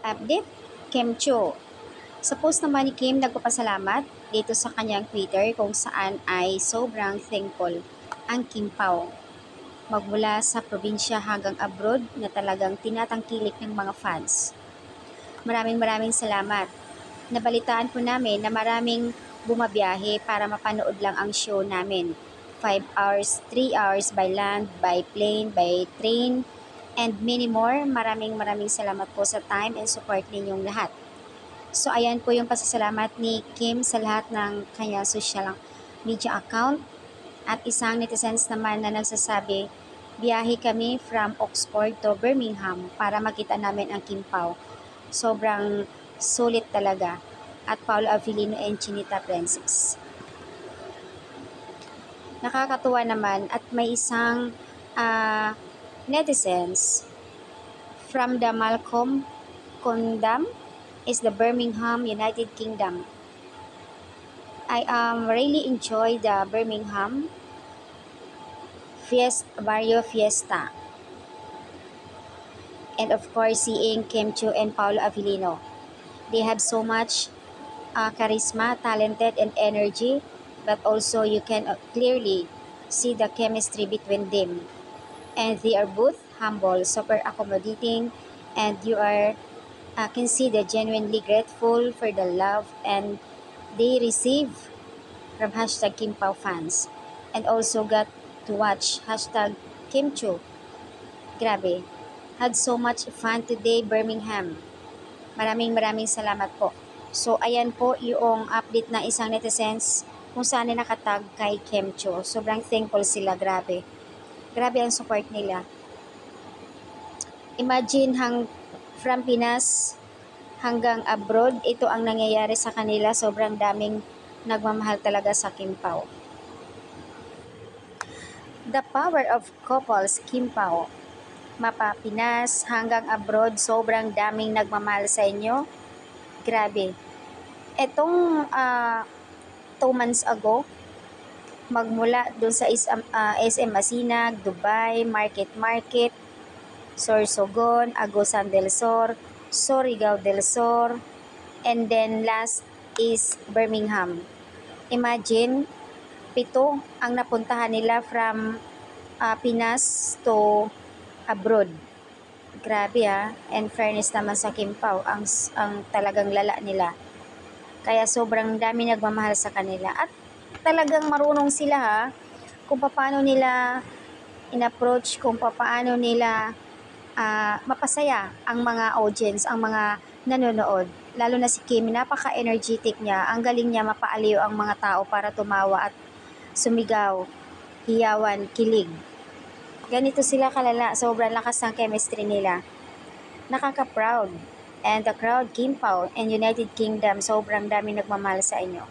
Update, Kim Cho. Sa post naman ni Kim, nagpapasalamat dito sa kanyang Twitter kung saan ay sobrang thankful ang Kim Pao. Magmula sa probinsya hanggang abroad na talagang tinatangkilik ng mga fans. Maraming salamat. Nabalitaan po namin na maraming bumabiyahe para mapanood lang ang show namin. 5 hours, 3 hours by land, by plane, by train, and many more. Maraming salamat po sa time and support ninyong lahat. So ayan po yung pasasalamat ni Kim sa lahat ng kanyang social media account. At isang netizens naman na nagsasabi, biyahe kami from Oxford to Birmingham para makita namin ang Kim Pao. Sobrang sulit talaga. At Paolo Avellino and Chinita Princess. Nakakatuwa naman at may isang netizens from the Malcolm Condam is the Birmingham, United Kingdom. I really enjoy the Birmingham Barrio Fiesta. And of course, seeing Kim Cho and Paolo Avellino. They have so much charisma, talented, and energy, but also you can clearly see the chemistry between them. And they are both humble, super accommodating, and you can see they're genuinely grateful for the love and they receive from hashtag Kim Pao fans. And also got to watch hashtag Kim Cho. Grabe. Had so much fun today, Birmingham. Maraming salamat po. So, ayan po yung update na isang netizens kung saan na nakatag kay Kim Cho. Sobrang thankful sila, grabe. Grabe ang support nila. Imagine from Pinas hanggang abroad, ito ang nangyayari sa kanila. Sobrang daming nagmamahal talaga sa Kim Pao. The power of couples, Kim Pao. Mapa Pinas hanggang abroad, sobrang daming nagmamahal sa inyo. Grabe. Etong 2 months ago, magmula doon sa SM Masinag, Dubai, Market, Sorsogon, Agusan del Sur, Surigao del Sur, and then last is Birmingham. Imagine, 7 ang napuntahan nila from Pinas to abroad. Grabe and fairness naman sa Kim Pao, ang talagang lala nila. Kaya sobrang dami nagmamahal sa kanila at talagang marunong sila kung paano nila in-approach, kung paano nila mapasaya ang mga audience, ang mga nanonood. Lalo na si Kim, napaka-energetic niya, ang galing niya mapaaliw ang mga tao para tumawa at sumigaw, hiyawan, kilig. Ganito sila kalala, sobrang lakas ng chemistry nila. Nakaka-proud. And the crowd, Kim Pao and United Kingdom, sobrang dami nagmamahal sa inyo.